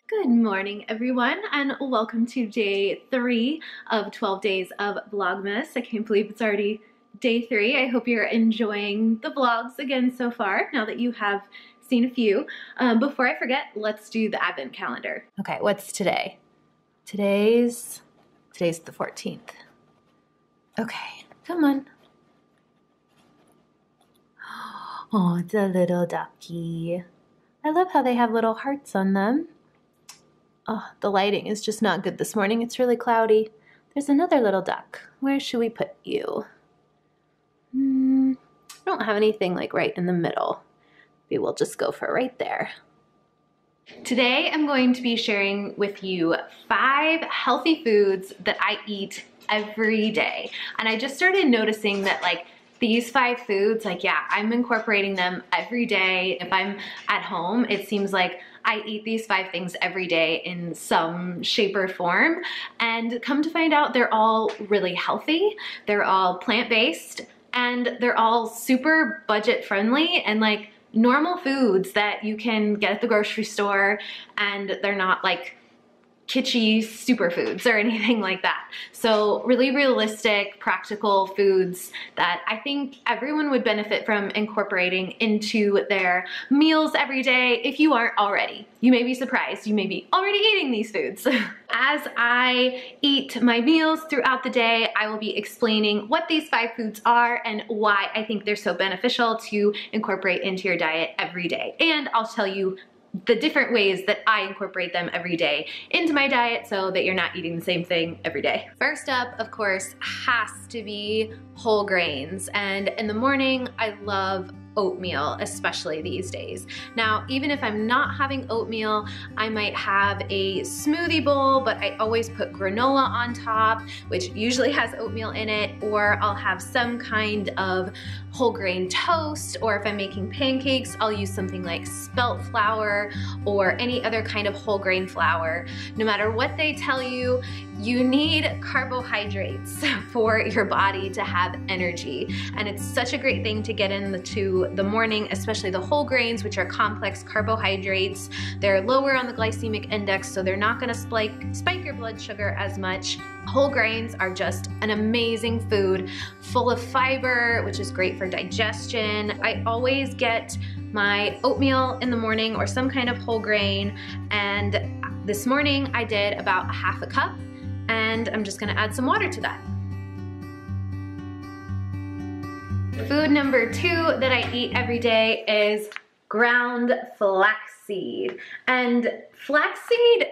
Good morning, everyone, and welcome to day 3 of 12 days of Vlogmas. I can't believe it's already day 3. I hope you're enjoying the vlogs again so far, now that you have seen a few. Before I forget, let's do the advent calendar. Okay, what's today? Today's the 14th. Okay, come on. Oh, it's a little ducky. I love how they have little hearts on them. Oh, the lighting is just not good this morning. It's really cloudy. There's another little duck. Where should we put you? I don't have anything like right in the middle. Maybe we'll just go for right there. Today I'm going to be sharing with you 5 healthy foods that I eat every day. And I just started noticing that these 5 foods, I'm incorporating them every day. If I'm at home, it seems like I eat these 5 things every day in some shape or form. And come to find out, they're all really healthy. They're all plant-based and they're all super budget friendly and normal foods that you can get at the grocery store, and they're not kitschy superfoods or anything like that. So really realistic, practical foods that I think everyone would benefit from incorporating into their meals every day if you aren't already. You may be surprised, you may be already eating these foods. As I eat my meals throughout the day, I will be explaining what these 5 foods are and why I think they're so beneficial to incorporate into your diet every day. And I'll tell you the different ways that I incorporate them every day into my diet so that you're not eating the same thing every day. First up, of course, has to be whole grains. And in the morning, I love oatmeal, especially these days. Now, even if I'm not having oatmeal, I might have a smoothie bowl, but I always put granola on top, which usually has oatmeal in it, or I'll have some kind of whole grain toast, or if I'm making pancakes, I'll use something like spelt flour or any other kind of whole grain flour. No matter what they tell you, you need carbohydrates for your body to have energy. And it's such a great thing to get into the morning, especially the whole grains, which are complex carbohydrates. They're lower on the glycemic index, so they're not gonna spike your blood sugar as much. Whole grains are just an amazing food, full of fiber, which is great for digestion. I always get my oatmeal in the morning or some kind of whole grain, and this morning I did about 1/2 cup, and I'm just gonna add some water to that. Food number 2 that I eat every day is ground flaxseed. And flaxseed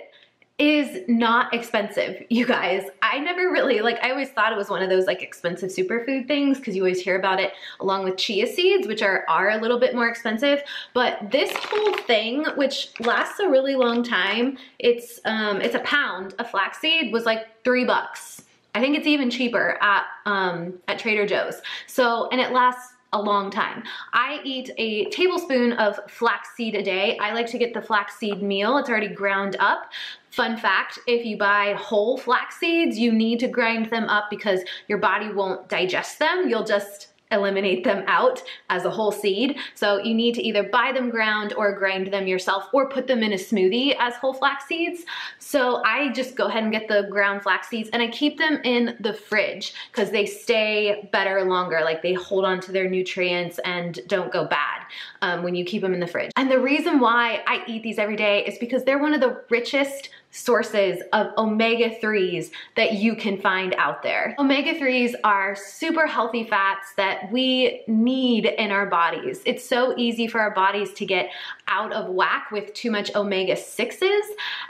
is not expensive, you guys. I never really, I always thought it was one of those expensive superfood things because you always hear about it along with chia seeds, which are a little bit more expensive. But this whole thing, which lasts a really long time, it's a pound of flaxseed was $3. I think it's even cheaper at Trader Joe's. So, and it lasts a long time. I eat a tablespoon of flaxseed a day. I like to get the flaxseed meal. It's already ground up. Fun fact, if you buy whole flax seeds, you need to grind them up because your body won't digest them. You'll just eliminate them out as a whole seed. So you need to either buy them ground or grind them yourself or put them in a smoothie as whole flax seeds. So I just go ahead and get the ground flax seeds and I keep them in the fridge because they stay better longer. They hold on to their nutrients and don't go bad when you keep them in the fridge. And the reason why I eat these every day is because they're one of the richest sources of omega-3s that you can find out there. Omega-3s are super healthy fats that we need in our bodies. It's so easy for our bodies to get out of whack with too much omega-6s,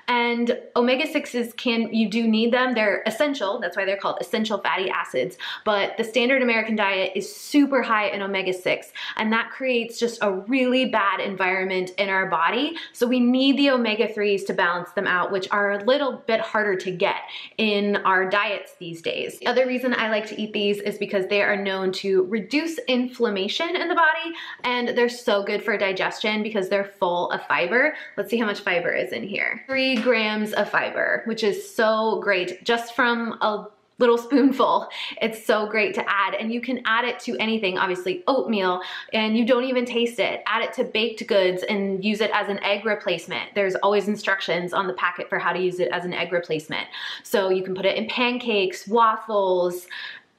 and omega-6s you do need them. They're essential. That's why they're called essential fatty acids. But the standard American diet is super high in omega-6, and that creates just a really bad environment in our body. So we need the omega-3s to balance them out, which are a little bit harder to get in our diets these days. The other reason I like to eat these is because they are known to reduce inflammation in the body, and they're so good for digestion because they're full of fiber. Let's see how much fiber is in here. 3 grams of fiber, which is so great just from a little spoonful. It's so great to add, and you can add it to anything, obviously oatmeal, and you don't even taste it. Add it to baked goods and use it as an egg replacement. There's always instructions on the packet for how to use it as an egg replacement. So you can put it in pancakes, waffles,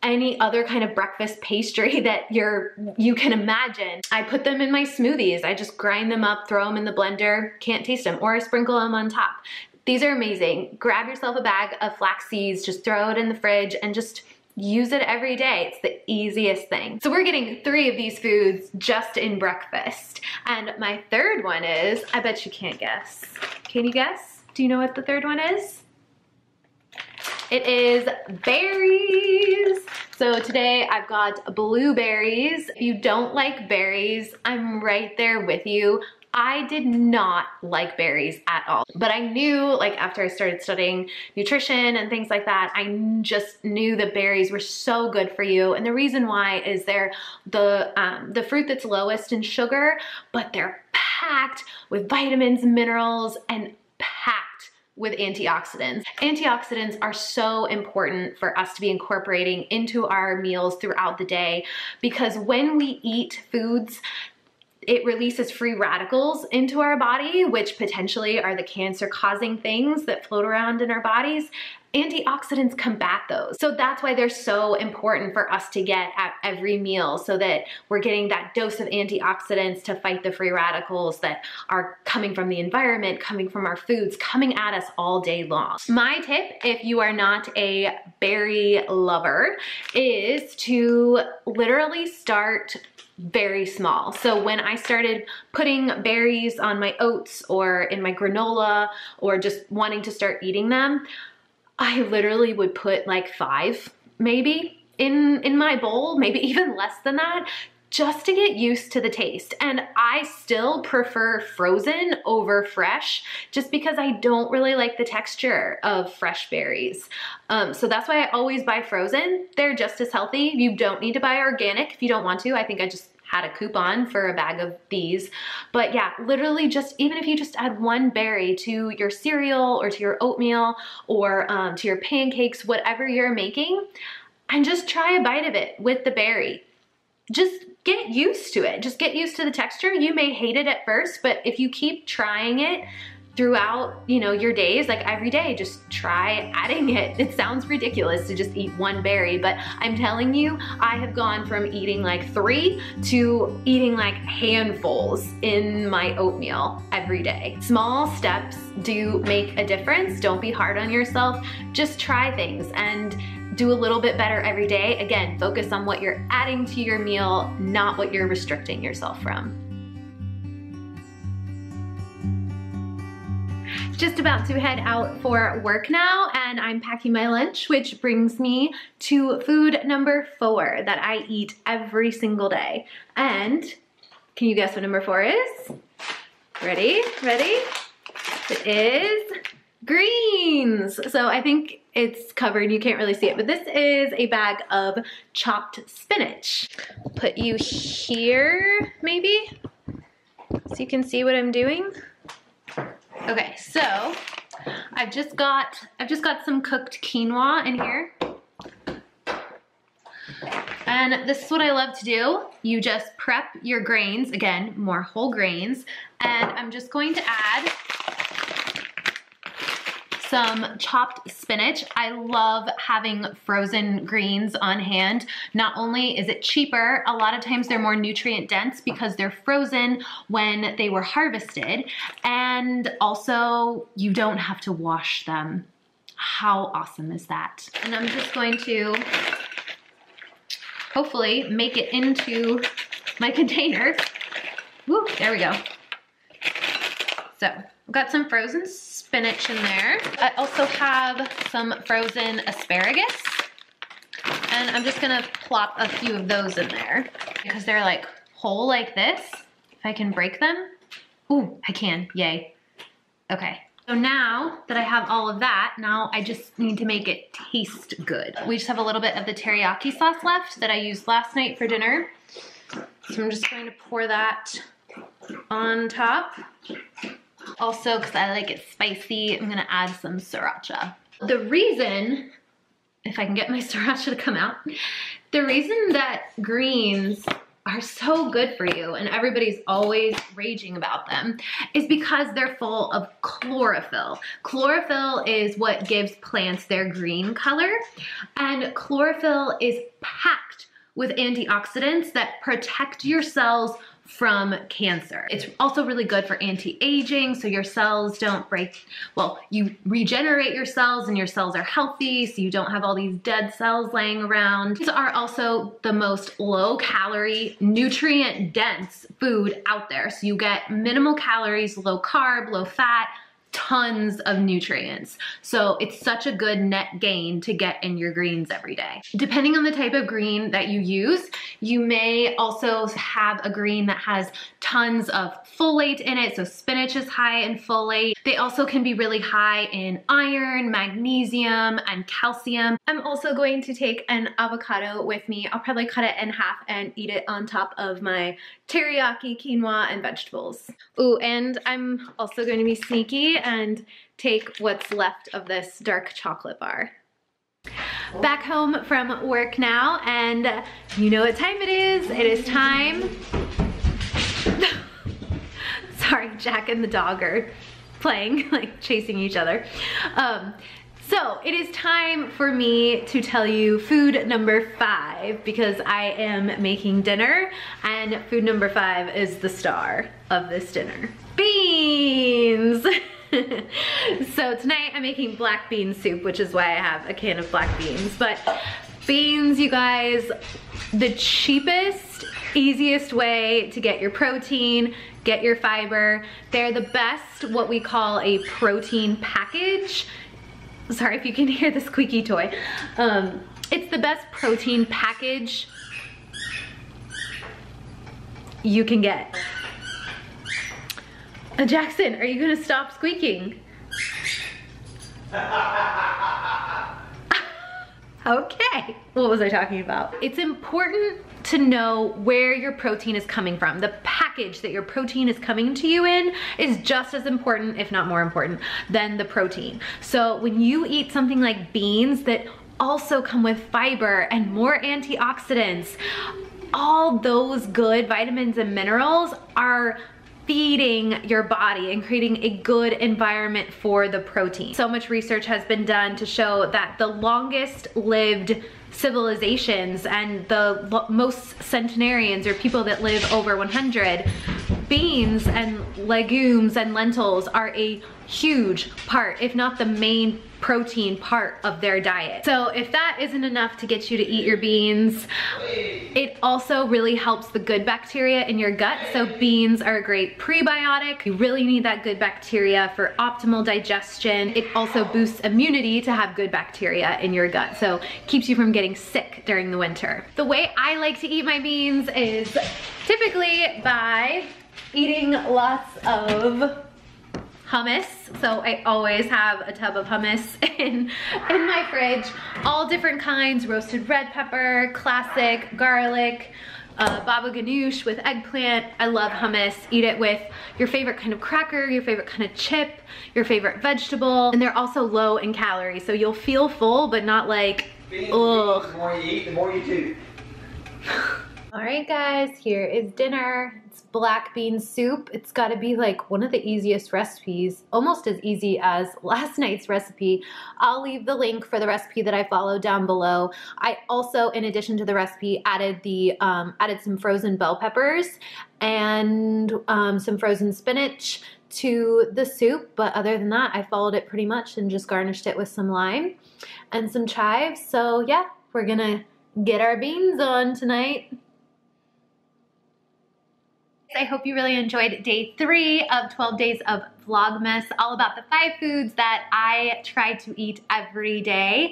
any other kind of breakfast pastry that you can imagine. I put them in my smoothies. I just grind them up, throw them in the blender, can't taste them, or I sprinkle them on top. These are amazing. Grab yourself a bag of flax seeds, just throw it in the fridge and just use it every day. It's the easiest thing. So we're getting 3 of these foods just in breakfast. And my third one is, I bet you can't guess. Can you guess? Do you know what the third one is? It is berries. So today I've got blueberries. If you don't like berries, I'm right there with you. I did not like berries at all, but I knew, like, after I started studying nutrition and things like that, I just knew that berries were so good for you. And the reason why is they're the fruit that's lowest in sugar, but they're packed with vitamins, minerals, and packed with antioxidants. Antioxidants are so important for us to be incorporating into our meals throughout the day, because when we eat foods, it releases free radicals into our body, which potentially are the cancer-causing things that float around in our bodies. Antioxidants combat those. So that's why they're so important for us to get at every meal, so that we're getting that dose of antioxidants to fight the free radicals that are coming from the environment, coming from our foods, coming at us all day long. My tip, if you are not a berry lover, is to literally start very small. So when I started putting berries on my oats or in my granola, or just wanting to start eating them, I literally would put like 5 maybe in my bowl, maybe even less than that, just to get used to the taste. And I still prefer frozen over fresh, just because I don't really like the texture of fresh berries. So that's why I always buy frozen. They're just as healthy. You don't need to buy organic if you don't want to. I think I just had a coupon for a bag of these. But yeah, literally just, even if you just add 1 berry to your cereal or to your oatmeal or to your pancakes, whatever you're making, and just try a bite of it with the berry. Just get used to it. Just get used to the texture. You may hate it at first, but if you keep trying it throughout, you know, your days, like every day, just try adding it. It sounds ridiculous to just eat 1 berry, but I'm telling you, I have gone from eating like 3 to eating like handfuls in my oatmeal every day. Small steps do make a difference. Don't be hard on yourself. Just try things and do a little bit better every day. Again, focus on what you're adding to your meal, not what you're restricting yourself from. Just about to head out for work now, and I'm packing my lunch, which brings me to food number 4 that I eat every single day. And can you guess what number 4 is? Ready? Ready? It is greens. So I think it's covered, you can't really see it, but this is a bag of chopped spinach. Put you here, maybe, so you can see what I'm doing. Okay, so I've just got some cooked quinoa in here. And this is what I love to do. You just prep your grains, again, more whole grains, and I'm just going to add some chopped spinach. I love having frozen greens on hand. Not only is it cheaper, a lot of times they're more nutrient dense because they're frozen when they were harvested, and also you don't have to wash them. How awesome is that? And I'm just going to hopefully make it into my containers. Woo, there we go. So I've got some frozen spinach in there. I also have some frozen asparagus, and I'm just gonna plop a few of those in there because they're like whole like this. If I can break them. Ooh, I can, yay. Okay, so now that I have all of that, now I just need to make it taste good. We just have a little bit of the teriyaki sauce left that I used last night for dinner. So I'm just going to pour that on top. Also, because I like it spicy, I'm gonna add some sriracha. The reason if I can get my sriracha to come out. The reason that greens are so good for you and everybody's always raging about them is because they're full of chlorophyll. Chlorophyll is what gives plants their green color, and chlorophyll is packed with antioxidants that protect your cells from cancer. It's also really good for anti-aging, so your cells don't break, well, you regenerate your cells and your cells are healthy, so you don't have all these dead cells laying around. These are also the most low-calorie, nutrient-dense food out there. So you get minimal calories, low carb, low fat, tons of nutrients. So it's such a good net gain to get in your greens every day. Depending on the type of green that you use, you may also have a green that has tons of folate in it. So spinach is high in folate. They also can be really high in iron, magnesium, and calcium. I'm also going to take an avocado with me. I'll probably cut it in half and eat it on top of my teriyaki, quinoa, and vegetables. Ooh, and I'm also going to be sneaky and take what's left of this dark chocolate bar. Back home from work now, and you know what time it is. It is time. Sorry, Jack and the dog are playing, like chasing each other. So it is time for me to tell you food number 5 because I am making dinner, and food number 5 is the star of this dinner. Beans! So tonight I'm making black bean soup, which is why I have a can of black beans. But beans, you guys, the cheapest, easiest way to get your protein, get your fiber. They're the best, what we call a protein package. Sorry if you can hear the squeaky toy. It's the best protein package you can get. Jackson, are you gonna stop squeaking? Okay, what was I talking about? It's important to know where your protein is coming from. The package that your protein is coming to you in is just as important, if not more important, than the protein. So when you eat something like beans that also come with fiber and more antioxidants, all those good vitamins and minerals are feeding your body and creating a good environment for the protein. So much research has been done to show that the longest lived civilizations and the most centenarians, or people that live over 100, beans and legumes and lentils are a huge part, if not the main protein part of their diet. So if that isn't enough to get you to eat your beans, it also really helps the good bacteria in your gut. So beans are a great prebiotic. You really need that good bacteria for optimal digestion. It also boosts immunity to have good bacteria in your gut. So keeps you from getting sick during the winter. The way I like to eat my beans is typically by eating lots of hummus. So I always have a tub of hummus in my fridge. All different kinds: roasted red pepper, classic, garlic, baba ganoush with eggplant. I love hummus. Eat it with your favorite kind of cracker, your favorite kind of chip, your favorite vegetable. And they're also low in calories, so you'll feel full, but not like, ugh. The more you eat, the more you do. All right, guys, here is dinner. It's black bean soup. It's gotta be like one of the easiest recipes, almost as easy as last night's recipe. I'll leave the link for the recipe that I followed down below. I also, in addition to the recipe, added some frozen bell peppers and some frozen spinach to the soup. But other than that, I followed it pretty much and just garnished it with some lime and some chives. So yeah, we're gonna get our beans on tonight. I hope you really enjoyed day 3 of 12 days of Vlogmas, all about the 5 foods that I try to eat every day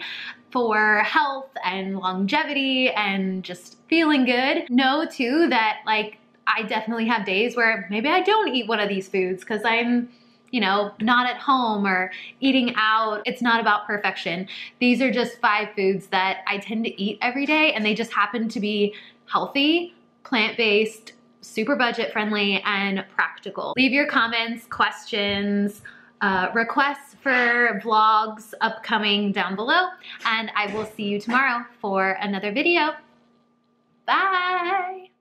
for health and longevity and just feeling good. Know too that like I definitely have days where maybe I don't eat one of these foods because I'm, you know, not at home or eating out. It's not about perfection. These are just 5 foods that I tend to eat every day, and they just happen to be healthy, plant-based, super budget friendly, and practical. Leave your comments, questions, requests for vlogs upcoming down below, and I will see you tomorrow for another video. Bye!